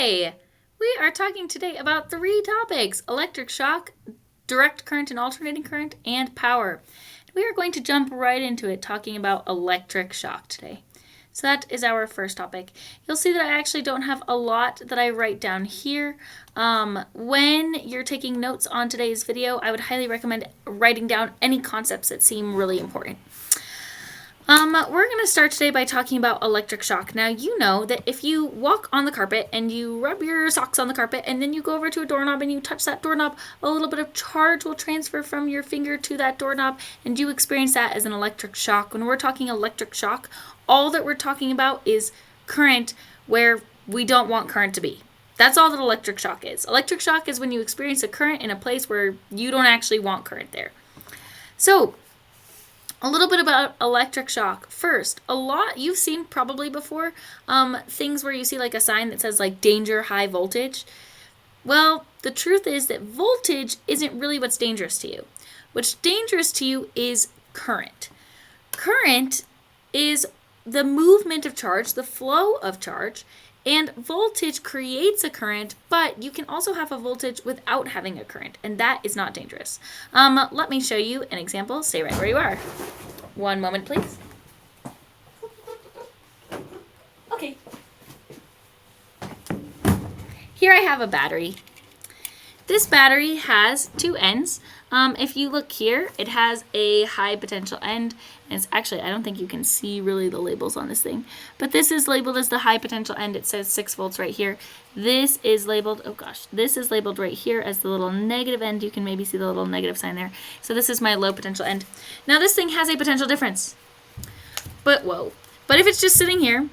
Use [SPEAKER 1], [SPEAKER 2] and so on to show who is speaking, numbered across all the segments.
[SPEAKER 1] Hi! We are talking today about 3 topics: electric shock, direct current and alternating current, and power. We are going to jump right into it talking about electric shock today. So that is our first topic. You'll see that I actually don't have a lot that I write down here. When you're taking notes on today's video, I would highly recommend writing down any concepts that seem really important. We're going to start today by talking about electric shock. Now, you know that if you walk on the carpet and you rub your socks on the carpet and then you go over to a doorknob and you touch that doorknob, a little bit of charge will transfer from your finger to that doorknob, and you experience that as an electric shock. When we're talking electric shock, all that we're talking about is current where we don't want current to be. That's all that electric shock is. Electric shock is when you experience a current in a place where you don't actually want current there. So, a little bit about electric shock. First, you've seen probably before things where you see like a sign that says like danger, high voltage. Well, the truth is that voltage isn't really what's dangerous to you. What's dangerous to you is current. Current is the movement of charge, the flow of charge, and voltage creates a current, but you can also have a voltage without having a current, and that is not dangerous. Let me show you an example. Stay right where you are. One moment, please. Okay. Here I have a battery. This battery has 2 ends. If you look here, it has a high potential end. And it's actually, I don't think you can see really the labels on this thing. But this is labeled as the high potential end. It says 6 volts right here. This is labeled, this is labeled right here as the little negative end. You can maybe see the little negative sign there. So this is my low potential end. Now this thing has a potential difference. But if it's just sitting here,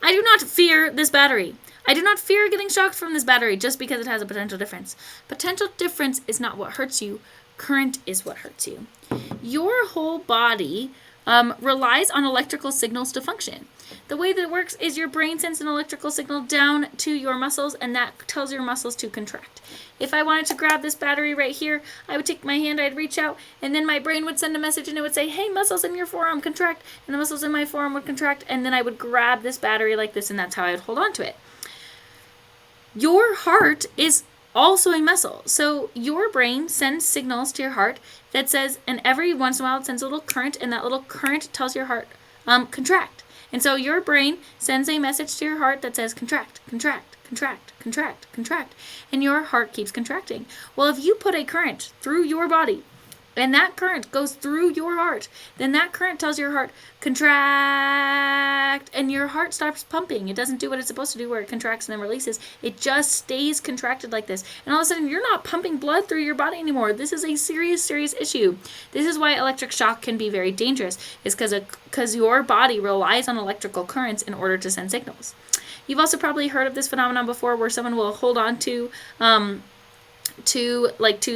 [SPEAKER 1] I do not fear this battery. I do not fear getting shocked from this battery just because it has a potential difference. Potential difference is not what hurts you. Current is what hurts you. Your whole body relies on electrical signals to function. The way that it works is your brain sends an electrical signal down to your muscles, and that tells your muscles to contract. If I wanted to grab this battery right here, I would take my hand, I'd reach out, and then my brain would send a message and it would say, hey, muscles in your forearm, contract, and the muscles in my forearm would contract, and then I would grab this battery like this, and that's how I would hold on to it. Your heart is also a muscle. So your brain sends signals to your heart that says, and every once in a while it sends a little current, and that little current tells your heart, contract. And so your brain sends a message to your heart that says, contract, contract, contract, contract, contract, and your heart keeps contracting. Well, if you put a current through your body, and that current goes through your heart, then that current tells your heart, contract, and your heart stops pumping. It doesn't do what it's supposed to do where it contracts and then releases. It just stays contracted like this. And all of a sudden, you're not pumping blood through your body anymore. This is a serious, serious issue. This is why electric shock can be very dangerous, is because your body relies on electrical currents in order to send signals. You've also probably heard of this phenomenon before where someone will hold on to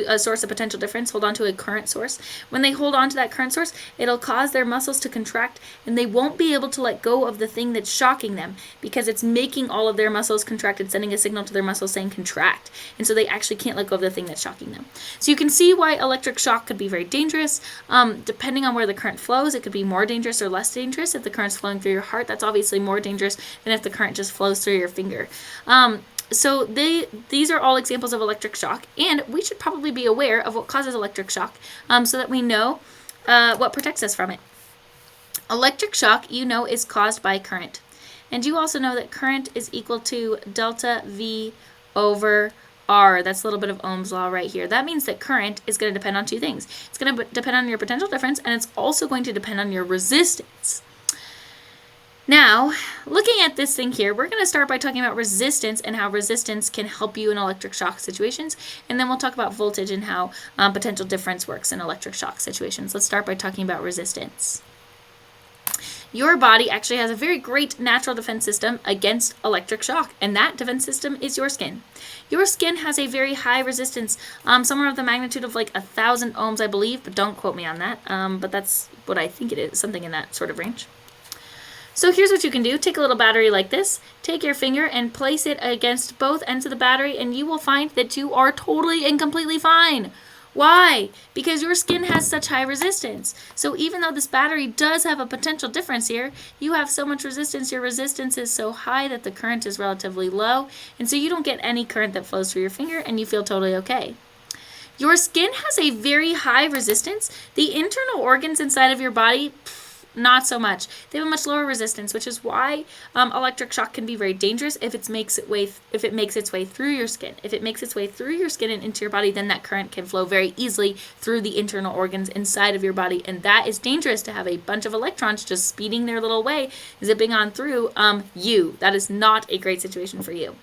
[SPEAKER 1] a source of potential difference, hold on to a current source. When they hold on to that current source, it'll cause their muscles to contract, and they won't be able to let go of the thing that's shocking them because it's making all of their muscles contract and sending a signal to their muscles saying contract. And so they actually can't let go of the thing that's shocking them. So you can see why electric shock could be very dangerous. Depending on where the current flows, it could be more dangerous or less dangerous. If the current's flowing through your heart, that's obviously more dangerous than if the current just flows through your finger. So these are all examples of electric shock, and we should probably be aware of what causes electric shock so that we know what protects us from it. Electric shock, you know, is caused by current. And you also know that current is equal to delta V over R. That's a little bit of Ohm's law right here. That means that current is going to depend on 2 things. It's going to depend on your potential difference, and it's also going to depend on your resistance. Now, looking at this thing here, we're going to start by talking about resistance and how resistance can help you in electric shock situations. And then we'll talk about voltage and how potential difference works in electric shock situations. Let's start by talking about resistance. Your body actually has a very great natural defense system against electric shock, and that defense system is your skin. Your skin has a very high resistance, somewhere of the magnitude of like 1,000 ohms, I believe, but don't quote me on that. But that's what I think it is, something in that sort of range. So here's what you can do. Take a little battery like this, take your finger and place it against both ends of the battery, and you will find that you are totally and completely fine. Why? Because your skin has such high resistance. So even though this battery does have a potential difference here, you have so much resistance, your resistance is so high that the current is relatively low, and so you don't get any current that flows through your finger and you feel totally okay. Your skin has a very high resistance. The internal organs inside of your body, not so much. They have a much lower resistance, which is why electric shock can be very dangerous if it makes its way through your skin. If it makes its way through your skin and into your body, then that current can flow very easily through the internal organs inside of your body, and that is dangerous to have a bunch of electrons just speeding their little way, zipping on through you. That is not a great situation for you.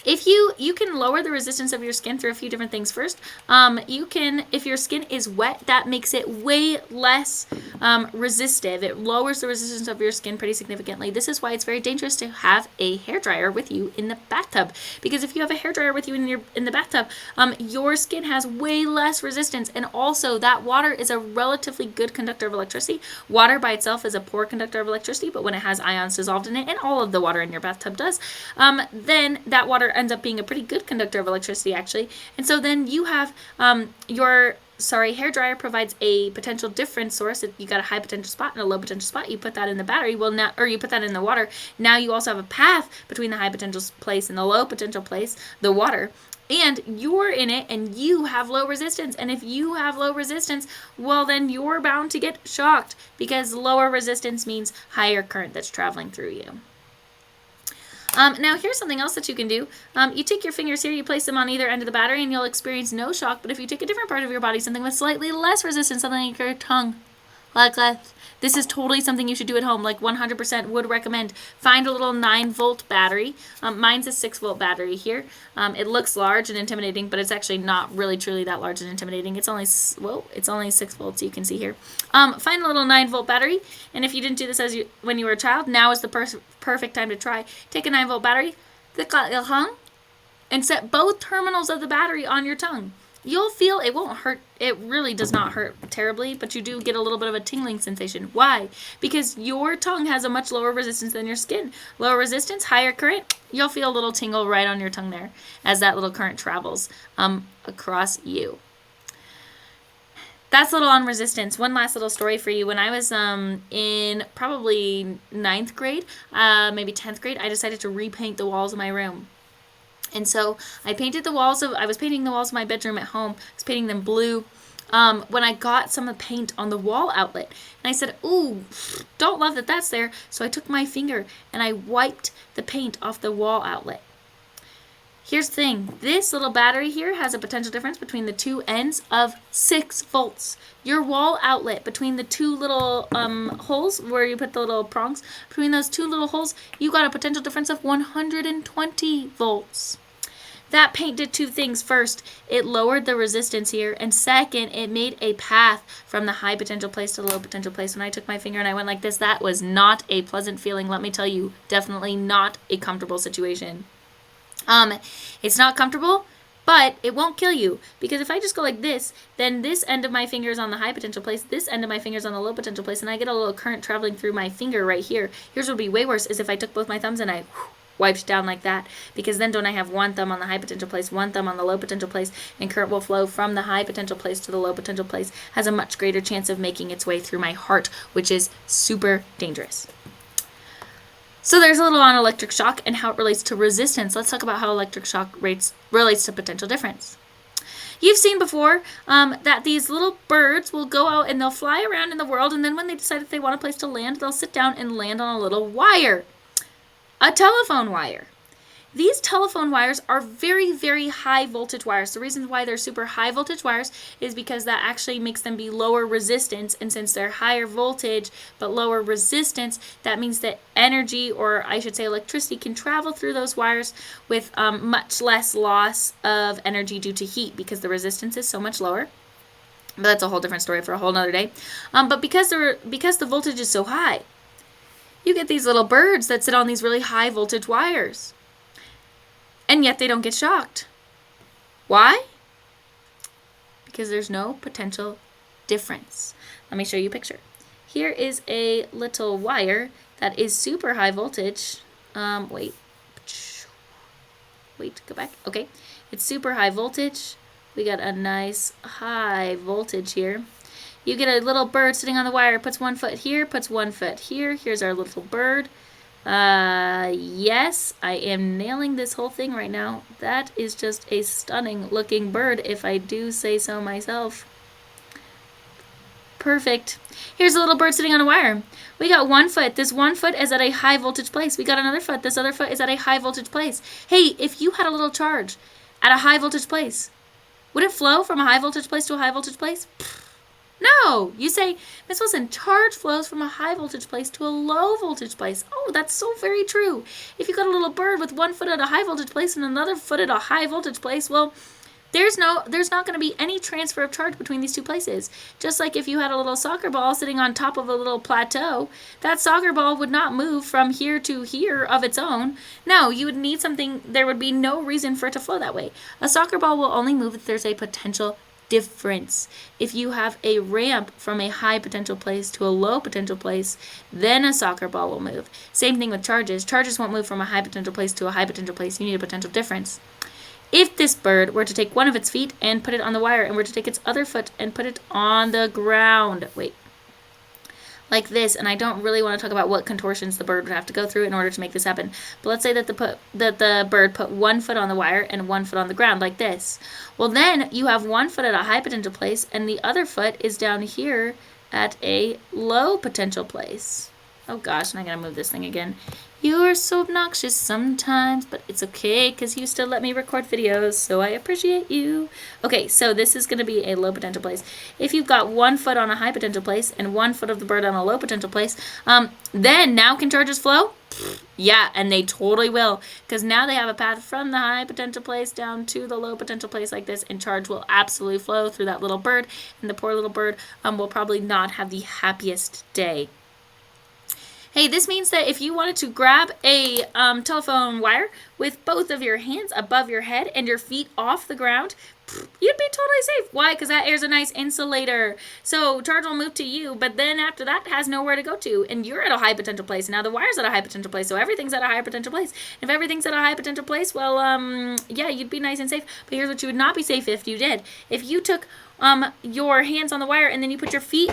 [SPEAKER 1] If you can lower the resistance of your skin through a few different things first. You can, if your skin is wet, that makes it way less resistive. It lowers the resistance of your skin pretty significantly. This is why it's very dangerous to have a hairdryer with you in the bathtub, because if you have a hairdryer with you in the bathtub, your skin has way less resistance, and also that water is a relatively good conductor of electricity. Water by itself is a poor conductor of electricity, but when it has ions dissolved in it, and all of the water in your bathtub does, then that water ends up being a pretty good conductor of electricity, actually. And so then you have your hairdryer provides a potential difference source. If you got a high potential spot and a low potential spot, you put that in the battery. Well, now, or you put that in the water. Now you also have a path between the high potential place and the low potential place, the water. And you're in it and you have low resistance. And if you have low resistance, well, then you're bound to get shocked, because lower resistance means higher current that's traveling through you. Now here's something else that you can do. You take your fingers here, you place them on either end of the battery, and you'll experience no shock. But if you take a different part of your body, something with slightly less resistance, something like your tongue, like that, this is totally something you should do at home. Like 100% would recommend. Find a little 9-volt battery. Mine's a 6-volt battery here. It looks large and intimidating, but it's actually not really truly that large and intimidating. It's only 6 volts, you can see here. Find a little 9-volt battery, and if you didn't do this when you were a child, now is the perfect time to try. Take a 9-volt battery, and set both terminals of the battery on your tongue. You'll feel it won't hurt. It really does not hurt terribly, but you do get a little bit of a tingling sensation. Why? Because your tongue has a much lower resistance than your skin. Lower resistance, higher current. You'll feel a little tingle right on your tongue there as that little current travels across you. That's a little on resistance. One last little story for you. When I was in probably 9th grade, maybe 10th grade, I decided to repaint the walls of my room. And so I was painting the walls of my bedroom at home. I was painting them blue. When I got some of the paint on the wall outlet, and I said, ooh, don't love that that's there. So I took my finger and I wiped the paint off the wall outlet. Here's the thing. This little battery here has a potential difference between the two ends of 6 volts. Your wall outlet, between the two little holes where you put the little prongs, between those two little holes, you got a potential difference of 120 volts. That paint did 2 things. First, it lowered the resistance here, and second, it made a path from the high potential place to the low potential place. When I took my finger and I went like this, that was not a pleasant feeling, let me tell you. Definitely not a comfortable situation. It's not comfortable, but it won't kill you, because if I just go like this, then this end of my finger is on the high potential place, this end of my finger is on the low potential place, and I get a little current traveling through my finger right here. Here's what would be way worse is if I took both my thumbs and I wiped down like that, because then don't I have one thumb on the high potential place, one thumb on the low potential place, and current will flow from the high potential place to the low potential place, has a much greater chance of making its way through my heart, which is super dangerous. So there's a little on electric shock and how it relates to resistance. Let's talk about how electric shock relates to potential difference. You've seen before that these little birds will go out and they'll fly around in the world, and then when they decide if they want a place to land, they'll sit down and land on a little wire, a telephone wire. These telephone wires are very, very high voltage wires. The reason why they're super high voltage wires is because that actually makes them be lower resistance. And since they're higher voltage but lower resistance, that means that energy, or I should say electricity, can travel through those wires with much less loss of energy due to heat, because the resistance is so much lower. But that's a whole different story for a whole nother day. But because the voltage is so high, you get these little birds that sit on these really high voltage wires. And yet they don't get shocked. Why? Because there's no potential difference. Let me show you a picture. Here is a little wire that is super high voltage. Wait, go back. Okay. It's super high voltage. We got a nice high voltage here. You get a little bird sitting on the wire, puts one foot here, puts one foot here. Here's our little bird. Yes, I am nailing this whole thing right now. That is just a stunning looking bird, if I do say so myself. Perfect. Here's a little bird sitting on a wire. We got one foot. This one foot is at a high voltage place. We got another foot. This other foot is at a high voltage place. Hey, if you had a little charge at a high voltage place, would it flow from a high voltage place to a high voltage place? No. You say, Miss Wilson, charge flows from a high voltage place to a low voltage place. Oh, that's so very true. If you got a little bird with one foot at a high voltage place and another foot at a high voltage place, well, there's not going to be any transfer of charge between these two places. Just like if you had a little soccer ball sitting on top of a little plateau, that soccer ball would not move from here to here of its own. No, you would need something, there would be no reason for it to flow that way. A soccer ball will only move if there's a potential difference. If you have a ramp from a high potential place to a low potential place, then a soccer ball will move. Same thing with charges. Charges won't move from a high potential place to a high potential place. You need a potential difference. If this bird were to take one of its feet and put it on the wire and were to take its other foot and put it on the ground, like this, and I don't really want to talk about what contortions the bird would have to go through in order to make this happen, but let's say that the bird put one foot on the wire and one foot on the ground like this. Well, then you have one foot at a high potential place and the other foot is down here at a low potential place. Oh gosh, and I gotta move this thing again. You are so obnoxious sometimes, but it's okay because you still let me record videos, so I appreciate you. Okay, so this is going to be a low potential place. If you've got one foot on a high potential place and one foot of the bird on a low potential place, then now can charges flow? Yeah, and they totally will, because now they have a path from the high potential place down to the low potential place like this, and charge will absolutely flow through that little bird, and the poor little bird will probably not have the happiest day. Hey, this means that if you wanted to grab a telephone wire with both of your hands above your head and your feet off the ground, you'd be totally safe. Why? Because that air's a nice insulator. So charge will move to you, but then after that has nowhere to go to, and you're at a high potential place. Now the wire's at a high potential place, so everything's at a high potential place. If everything's at a high potential place, well, yeah, you'd be nice and safe. But here's what you would not be safe if you did. If you took your hands on the wire and then you put your feet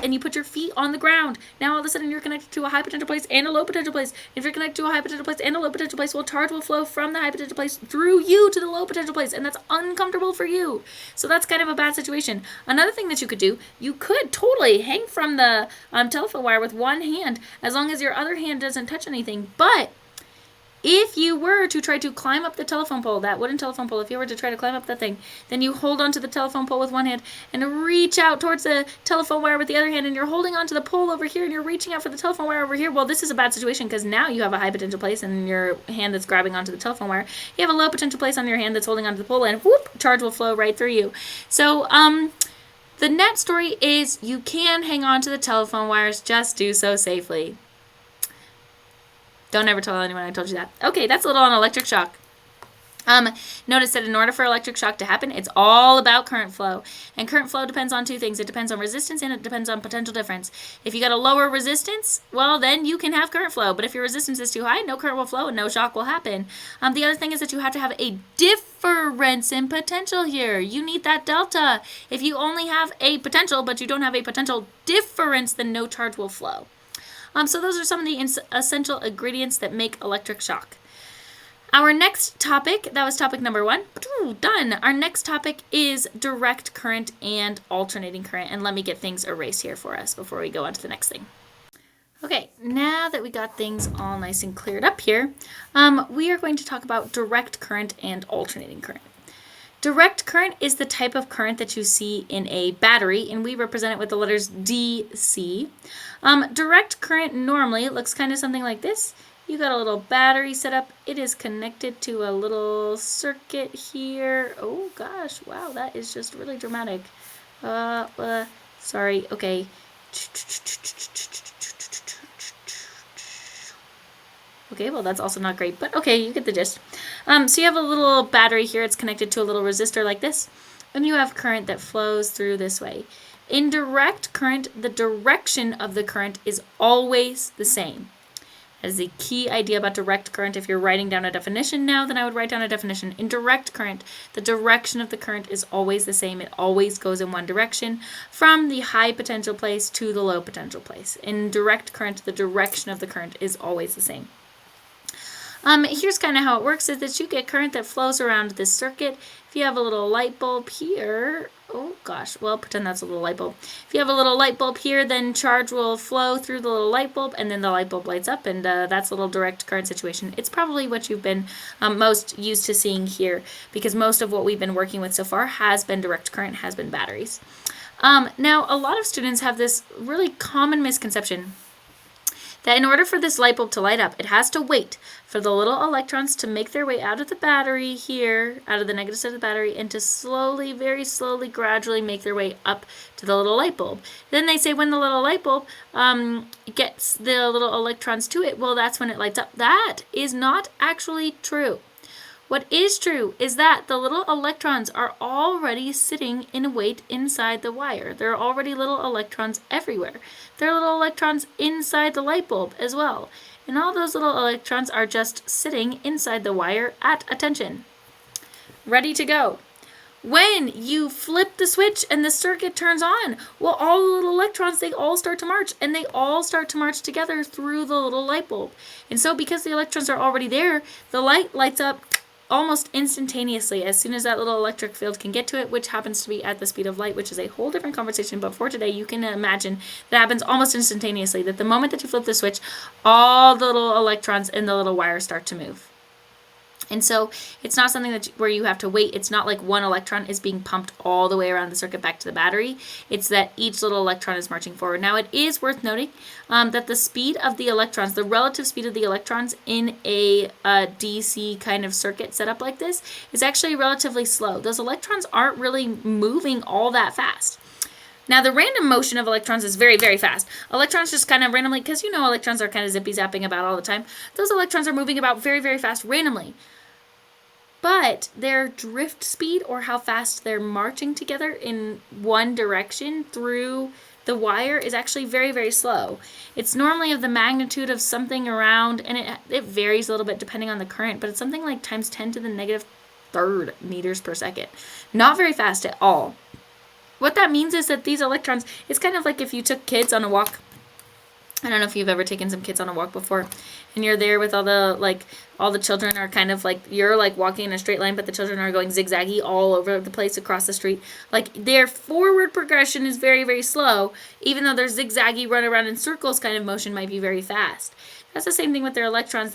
[SPEAKER 1] on the ground. Now all of a sudden you're connected to a high potential place and a low potential place. If you're connected to a high potential place and a low potential place, well, charge will flow from the high potential place through you to the low potential place, and that's uncomfortable for you. So that's kind of a bad situation. Another thing that you could do, you could totally hang from the telephone wire with one hand as long as your other hand doesn't touch anything. But if you were to try to climb up the telephone pole, that wooden telephone pole, if you were to try to climb up that thing, then you hold onto the telephone pole with one hand and reach out towards the telephone wire with the other hand, and you're holding onto the pole over here and you're reaching out for the telephone wire over here. Well, this is a bad situation because now you have a high potential place and your hand that's grabbing onto the telephone wire. You have a low potential place on your hand that's holding onto the pole, and whoop, charge will flow right through you. So, the net story is you can hang on to the telephone wires, just do so safely. Don't ever tell anyone I told you that. Okay, that's a little on electric shock. Notice that in order for electric shock to happen, it's all about current flow. And current flow depends on two things. It depends on resistance and it depends on potential difference. If you got a lower resistance, well, then you can have current flow. But if your resistance is too high, no current will flow and no shock will happen. The other thing is that you have to have a difference in potential here. You need that delta. If you only have a potential, but you don't have a potential difference, then no charge will flow. So those are some of the essential ingredients that make electric shock. Our next topic, that was topic number 1. Done. Our next topic is direct current and alternating current. And let me get things erased here for us before we go on to the next thing. Okay, now that we got things all nice and cleared up here, we are going to talk about direct current and alternating current. Direct current is the type of current that you see in a battery, and we represent it with the letters DC. Direct current normally looks kind of something like this. You got a little battery set up. It is connected to a little circuit here. Oh gosh, wow, that is just really dramatic. Sorry, okay. Okay, well, that's also not great, but okay, you get the gist. So you have a little battery here. It's connected to a little resistor like this, and you have current that flows through this way. In direct current, the direction of the current is always the same. That is the key idea about direct current. If you're writing down a definition now, then I would write down a definition. In direct current, the direction of the current is always the same. It always goes in one direction from the high potential place to the low potential place. In direct current, the direction of the current is always the same. Here's kind of how it works, is that you get current that flows around this circuit. If you have a little light bulb here, pretend that's a little light bulb. If you have a little light bulb here, then charge will flow through the little light bulb, and then the light bulb lights up, and that's a little direct current situation. It's probably what you've been most used to seeing here, because most of what we've been working with so far has been direct current, has been batteries. Now, a lot of students have this really common misconception that in order for this light bulb to light up, it has to wait for the little electrons to make their way out of the battery here, out of the negative side of the battery, and to slowly, very slowly, gradually make their way up to the little light bulb. Then they say when the little light bulb gets the little electrons to it, well, that's when it lights up. That is not actually true. What is true is that the little electrons are already sitting in a weight inside the wire. There are already little electrons everywhere. There are little electrons inside the light bulb as well. And all those little electrons are just sitting inside the wire at attention, ready to go. When you flip the switch and the circuit turns on, well, all the little electrons, they all start to march, and they all start to march together through the little light bulb. And so because the electrons are already there, the light lights up almost instantaneously as soon as that little electric field can get to it, which happens to be at the speed of light, which is a whole different conversation. But for today, you can imagine that happens almost instantaneously, that the moment that you flip the switch, all the little electrons in the little wire start to move. And so it's not something where you have to wait. It's not like one electron is being pumped all the way around the circuit back to the battery. It's that each little electron is marching forward. Now, it is worth noting that the speed of the electrons, the relative speed of the electrons in a DC kind of circuit set up like this is actually relatively slow. Those electrons aren't really moving all that fast. Now, the random motion of electrons is very, very fast. Electrons just kind of randomly, because electrons are kind of zippy-zapping about all the time. Those electrons are moving about very, very fast randomly. But their drift speed, or how fast they're marching together in one direction through the wire, is actually very, very slow. It's normally of the magnitude of something around, and it varies a little bit depending on the current, but it's something like times 10 to the negative third meters per second. Not very fast at all. What that means is that these electrons, it's kind of like if you took kids on a walk. I don't know if you've ever taken some kids on a walk before, and you're there with all the children are kind of like, you're like walking in a straight line, but the children are going zigzaggy all over the place across the street. Like, their forward progression is very, very slow, even though their zigzaggy run around in circles kind of motion might be very fast. That's the same thing with their electrons.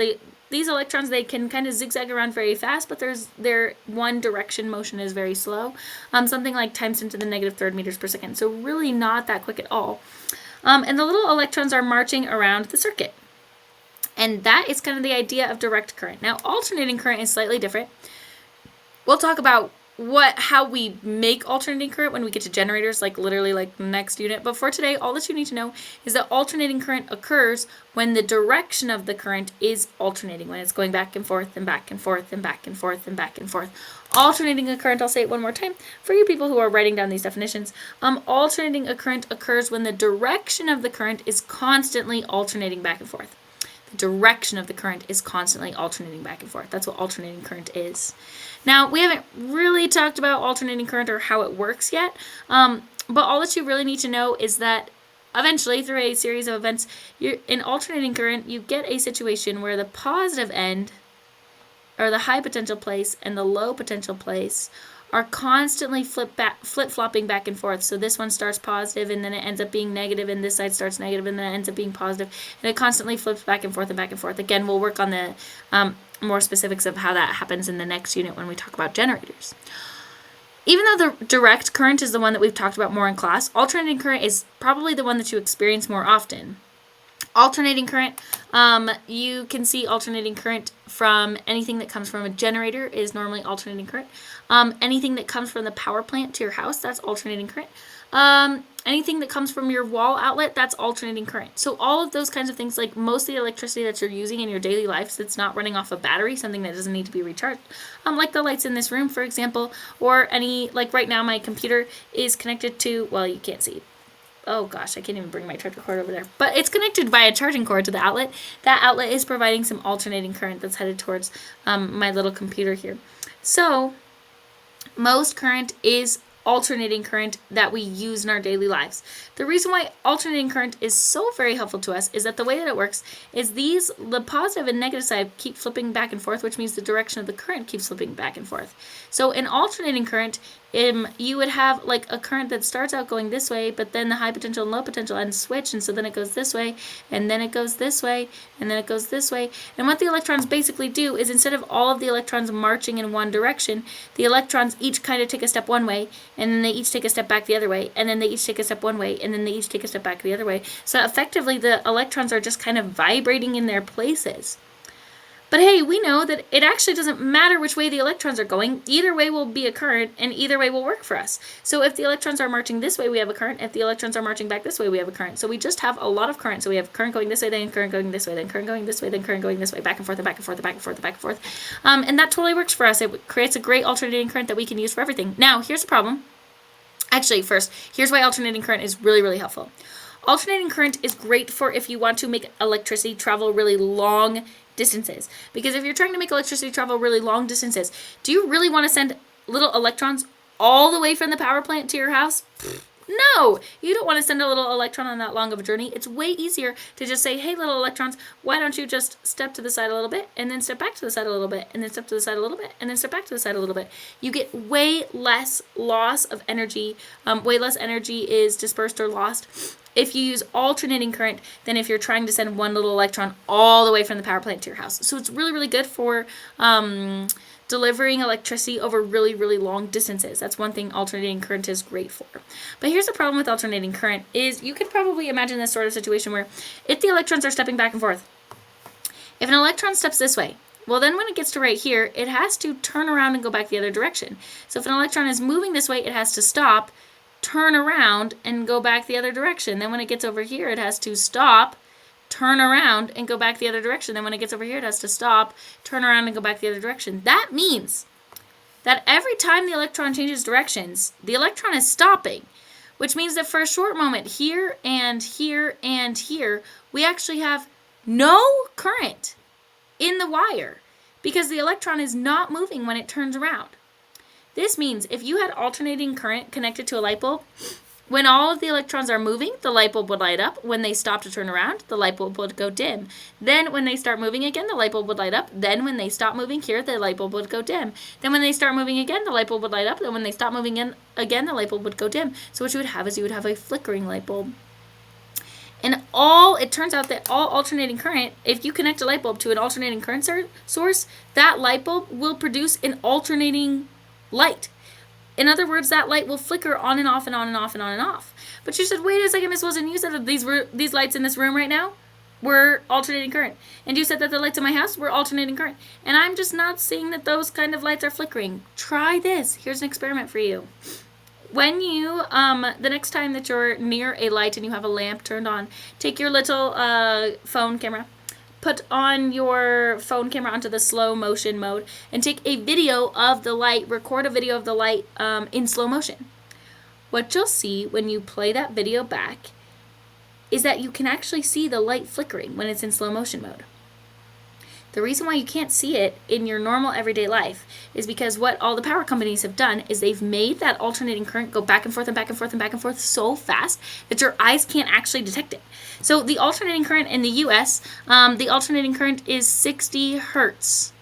[SPEAKER 1] These electrons, they can kind of zigzag around very fast, but their one direction motion is very slow. Something like times 10 to the negative third meters per second. So really not that quick at all. And the little electrons are marching around the circuit. And that is kind of the idea of direct current. Now, alternating current is slightly different. We'll talk about how we make alternating current when we get to generators, like literally like next unit. But for today, all that you need to know is that alternating current occurs when the direction of the current is alternating, when it's going back and forth and back and forth and back and forth and back and forth. Alternating a current, I'll say it one more time for you people who are writing down these definitions. Alternating a current occurs when the direction of the current is constantly alternating back and forth. The direction of the current is constantly alternating back and forth. That's what alternating current is. Now, we haven't really talked about alternating current or how it works yet, but all that you really need to know is that eventually, through a series of events, in alternating current, you get a situation where the positive end, or the high potential place, and the low potential place are constantly flip-flopping back and forth. So this one starts positive, and then it ends up being negative, and this side starts negative, and then it ends up being positive, and it constantly flips back and forth and back and forth. Again, we'll work on the more specifics of how that happens in the next unit when we talk about generators. Even though the direct current is the one that we've talked about more in class, alternating current is probably the one that you experience more often. Alternating current, you can see alternating current from anything that comes from a generator is normally alternating current. Anything that comes from the power plant to your house, that's alternating current. Anything that comes from your wall outlet, that's alternating current. So all of those kinds of things, like most of the electricity that you're using in your daily life that's not running off a battery, something that doesn't need to be recharged, like the lights in this room, for example, or like right now my computer is connected to, well, you can't see, oh gosh, I can't even bring my charger cord over there. But it's connected by a charging cord to the outlet. That outlet is providing some alternating current that's headed towards my little computer here. So most current is alternating current that we use in our daily lives. The reason why alternating current is so very helpful to us is that the way that it works is the positive and negative side keep flipping back and forth, which means the direction of the current keeps flipping back and forth. So in alternating current, you would have like a current that starts out going this way, but then the high potential and low potential ends switch, and so then it goes this way, and then it goes this way, and then it goes this way. And what the electrons basically do is instead of all of the electrons marching in one direction, the electrons each kind of take a step one way, and then they each take a step back the other way, and then they each take a step one way, and then they each take a step back the other way. So effectively the electrons are just kind of vibrating in their places. But hey, we know that it actually doesn't matter which way the electrons are going. Either way will be a current, and either way will work for us. So if the electrons are marching this way, we have a current. If the electrons are marching back this way, we have a current. So we just have a lot of current. So we have current going this way, then current going this way, then current going this way, then current going this way, back and forth and back and forth and back and forth and back and forth. And that totally works for us. It creates a great alternating current that we can use for everything. Now, here's the problem. Actually, first, here's why alternating current is really, really helpful. Alternating current is great for if you want to make electricity travel really long distances. Because if you're trying to make electricity travel really long distances, do you really want to send little electrons all the way from the power plant to your house? No, you don't want to send a little electron on that long of a journey. It's way easier to just say, hey, little electrons, why don't you just step to the side a little bit, and then step back to the side a little bit, and then step to the side a little bit, and then step back to the side a little bit. You get way less loss of energy, way less energy is dispersed or lost if you use alternating current than if you're trying to send one little electron all the way from the power plant to your house. So it's really, really good for delivering electricity over really, really long distances. That's one thing alternating current is great for. But here's the problem with alternating current is you could probably imagine this sort of situation where if the electrons are stepping back and forth, if an electron steps this way, well then when it gets to right here, it has to turn around and go back the other direction. So if an electron is moving this way, it has to stop, turn around, and go back the other direction. Then when it gets over here, it has to stop, turn around, and go back the other direction. Then when it gets over here, it has to stop, turn around, and go back the other direction. That means that every time the electron changes directions, the electron is stopping, which means that for a short moment, here and here and here, we actually have no current in the wire because the electron is not moving when it turns around. This means if you had alternating current connected to a light bulb, when all of the electrons are moving, the light bulb would light up. When they stop to turn around, the light bulb would go dim. Then when they start moving again, the light bulb would light up. Then when they stop moving here, the light bulb would go dim. Then when they start moving again, the light bulb would light up. Then when they stop moving again, the light bulb would go dim. So what you would have is you would have a flickering light bulb. And it turns out that all alternating current, if you connect a light bulb to an alternating current source, that light bulb will produce an alternating light. In other words, that light will flicker on and off and on and off and on and off. But you said, wait a second, Miss Wilson, you said that these lights in this room right now were alternating current. And you said that the lights in my house were alternating current. And I'm just not seeing that those kind of lights are flickering. Try this. Here's an experiment for you. When you, the next time that you're near a light and you have a lamp turned on, take your little phone camera, put on your phone camera onto the slow motion mode, and take a video of the light, record a video of the light in slow motion. What you'll see when you play that video back is that you can actually see the light flickering when it's in slow motion mode. The reason why you can't see it in your normal everyday life is because what all the power companies have done is they've made that alternating current go back and forth and back and forth and back and forth so fast that your eyes can't actually detect it. So the alternating current in the US, the alternating current is 60 hertz,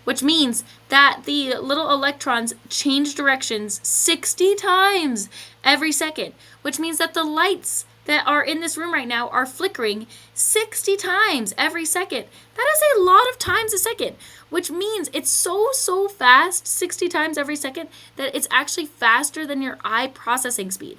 [SPEAKER 1] which means that the little electrons change directions 60 times every second, which means that the lights that are in this room right now are flickering 60 times every second. That is a lot of times a second, which means it's so fast, 60 times every second, that it's actually faster than your eye processing speed.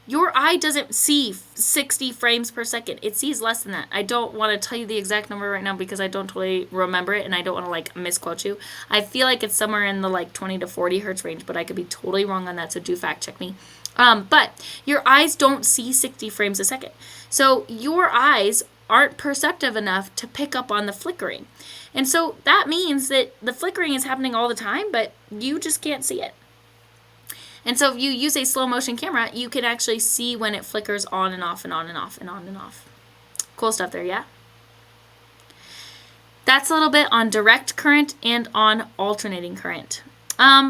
[SPEAKER 1] Your eye doesn't see 60 frames per second. It sees less than that. I don't want to tell you the exact number right now because I don't totally remember it and I don't want to misquote you. I feel like it's somewhere in the 20 to 40 hertz range, but I could be totally wrong on that, so do fact check me. But your eyes don't see 60 frames a second. So your eyes aren't perceptive enough to pick up on the flickering. And so that means that the flickering is happening all the time, but you just can't see it. And so if you use a slow motion camera, you can actually see when it flickers on and off and on and off and on and off. Cool stuff there, yeah? That's a little bit on direct current and on alternating current.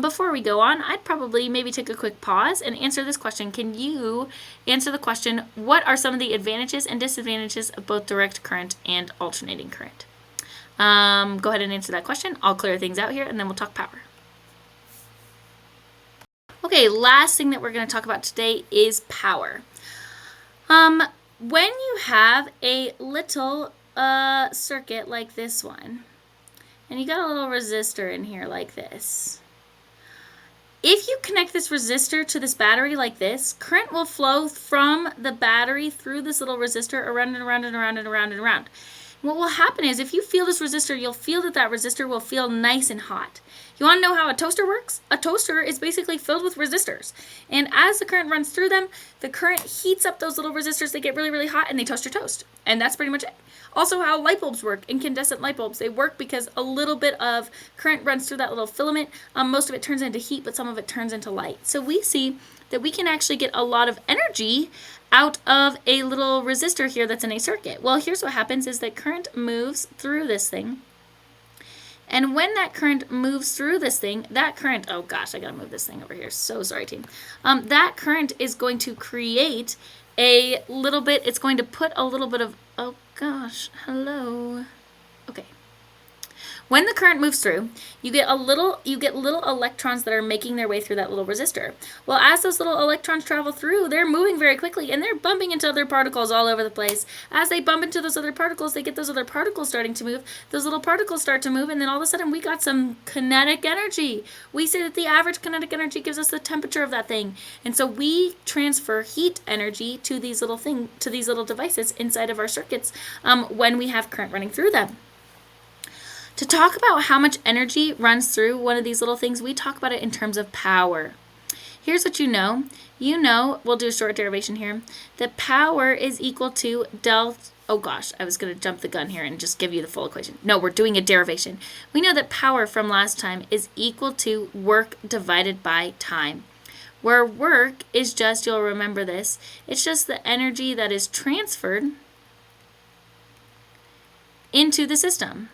[SPEAKER 1] Before we go on, I'd probably maybe take a quick pause and answer this question. Can you answer the question, what are some of the advantages and disadvantages of both direct current and alternating current? Go ahead and answer that question. I'll clear things out here and then we'll talk power. Okay, last thing that we're going to talk about today is power. When you have a little circuit like this one, and you got a little resistor in here like this, if you connect this resistor to this battery like this, current will flow from the battery through this little resistor around and around and around and around and around. What will happen is if you feel this resistor, you'll feel that resistor will feel nice and hot. You want to know how a toaster works? A toaster is basically filled with resistors. And as the current runs through them, the current heats up those little resistors. They get really, really hot and they toast your toast. And that's pretty much it. Also how light bulbs work, incandescent light bulbs. They work because a little bit of current runs through that little filament. Most of it turns into heat, but some of it turns into light. So we see that we can actually get a lot of energy out of a little resistor here that's in a circuit. Well, here's what happens is that current moves through this thing. And when that current moves through this thing, that current, oh gosh, I gotta move this thing over here. So sorry, team. That current is going to create a little bit, it's going to put a little bit of, oh gosh, hello. Okay. When the current moves through, you get little electrons that are making their way through that little resistor. Well, as those little electrons travel through, they're moving very quickly and they're bumping into other particles all over the place. As they bump into those other particles, they get those other particles starting to move. Those little particles start to move, and then all of a sudden we got some kinetic energy. We say that the average kinetic energy gives us the temperature of that thing. And so we transfer heat energy to these little devices inside of our circuits when we have current running through them. To talk about how much energy runs through one of these little things, we talk about it in terms of power. Here's what you know. You know, we'll do a short derivation here, that power is equal to delta, oh gosh, I was going to jump the gun here and just give you the full equation. No, we're doing a derivation. We know that power from last time is equal to work divided by time. Where work is just, you'll remember this, it's just the energy that is transferred into the system.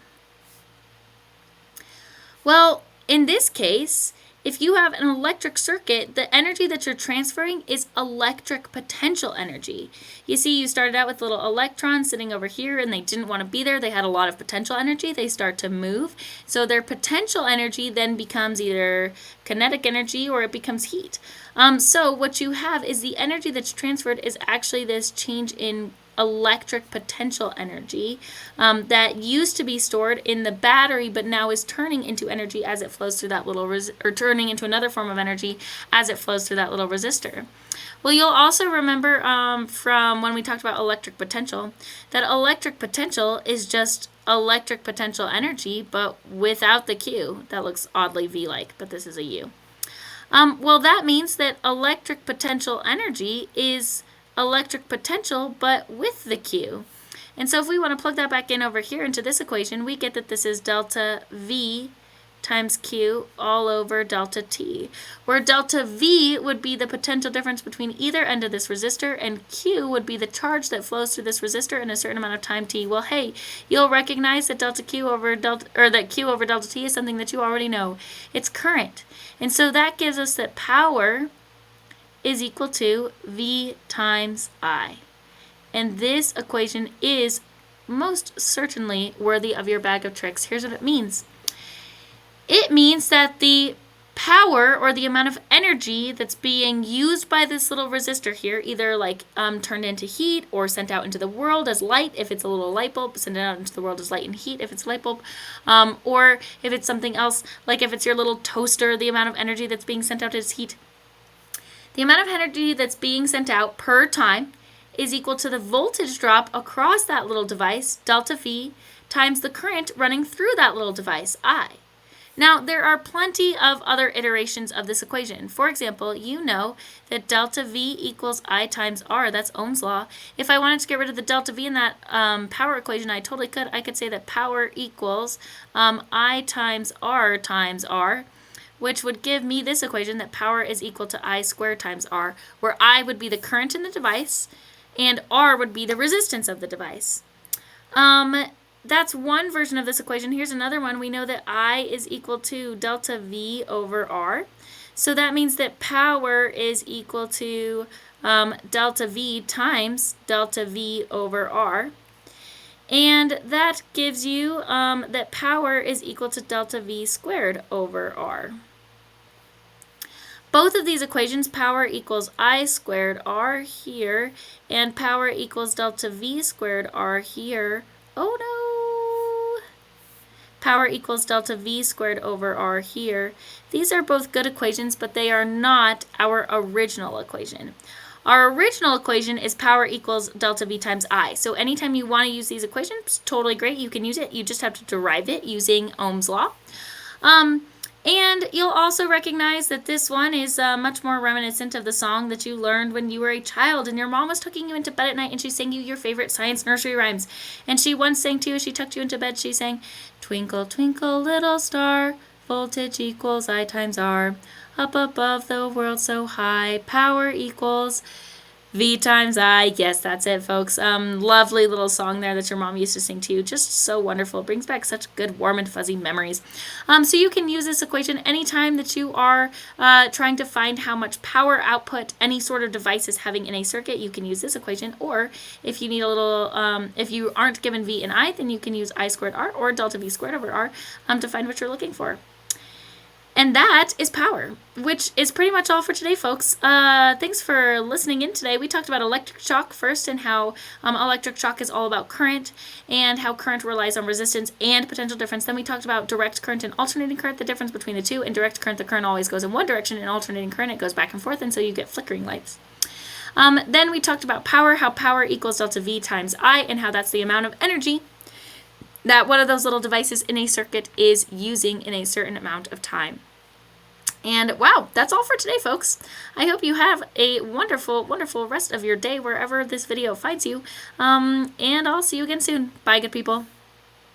[SPEAKER 1] Well, in this case, if you have an electric circuit, the energy that you're transferring is electric potential energy. You see, you started out with little electrons sitting over here and they didn't want to be there. They had a lot of potential energy. They start to move. So their potential energy then becomes either kinetic energy or it becomes heat. So what you have is the energy that's transferred is actually this change in electric potential energy that used to be stored in the battery but now is turning into energy as it flows through that little or turning into another form of energy as it flows through that little resistor. Well, you'll also remember from when we talked about electric potential that electric potential is just electric potential energy but without the Q. That looks oddly V-like, but this is a U. Well, that means that electric potential energy is electric potential but with the Q. And so if we want to plug that back in over here into this equation, we get that this is delta V times Q all over delta T, where delta V would be the potential difference between either end of this resistor and Q would be the charge that flows through this resistor in a certain amount of time T. Well, hey, you'll recognize that that Q over delta T is something that you already know. It's current. And so that gives us that power is equal to V times I. And this equation is most certainly worthy of your bag of tricks. Here's what it means. It means that the power or the amount of energy that's being used by this little resistor here, either like turned into heat or sent out into the world as light if it's a little light bulb, sent it out into the world as light and heat if it's a light bulb, or if it's something else, like if it's your little toaster, the amount of energy that's being sent out is heat. The amount of energy that's being sent out per time is equal to the voltage drop across that little device, delta V, times the current running through that little device, I. Now, there are plenty of other iterations of this equation. For example, you know that delta V equals I times R. That's Ohm's law. If I wanted to get rid of the delta V in that power equation, I totally could. I could say that power equals I times R, which would give me this equation that power is equal to I squared times R, where I would be the current in the device and R would be the resistance of the device. That's one version of this equation. Here's another one. We know that I is equal to delta V over R. So that means that power is equal to delta V times delta V over R. And that gives you that power is equal to delta V squared over R. Both of these equations, power equals I squared R here, and power equals delta V squared R here. Oh no! Power equals delta V squared over R here. These are both good equations, but they are not our original equation. Our original equation is power equals delta V times I. So anytime you want to use these equations, totally great, you can use it. You just have to derive it using Ohm's law. And you'll also recognize that this one is much more reminiscent of the song that you learned when you were a child and your mom was tucking you into bed at night and she sang you your favorite science nursery rhymes. And she once sang to you, she tucked you into bed, she sang, "Twinkle, twinkle, little star, voltage equals I times R. Up above the world so high, power equals V times I." Yes, that's it, folks. Lovely little song there that your mom used to sing to you. Just so wonderful. It brings back such good, warm and fuzzy memories. So you can use this equation anytime that you are trying to find how much power output any sort of device is having in a circuit. You can use this equation. Or if you need a little, if you aren't given V and I, then you can use I squared R or delta V squared over R to find what you're looking for. And that is power, which is pretty much all for today, folks. Thanks for listening in today. We talked about electric shock first and how electric shock is all about current and how current relies on resistance and potential difference. Then we talked about direct current and alternating current, the difference between the two. In direct current, the current always goes in one direction. In alternating current, it goes back and forth, and so you get flickering lights. Then we talked about power, how power equals delta V times I, and how that's the amount of energy that one of those little devices in a circuit is using in a certain amount of time. And wow, that's all for today, folks. I hope you have a wonderful, wonderful rest of your day wherever this video finds you. And I'll see you again soon. Bye, good people.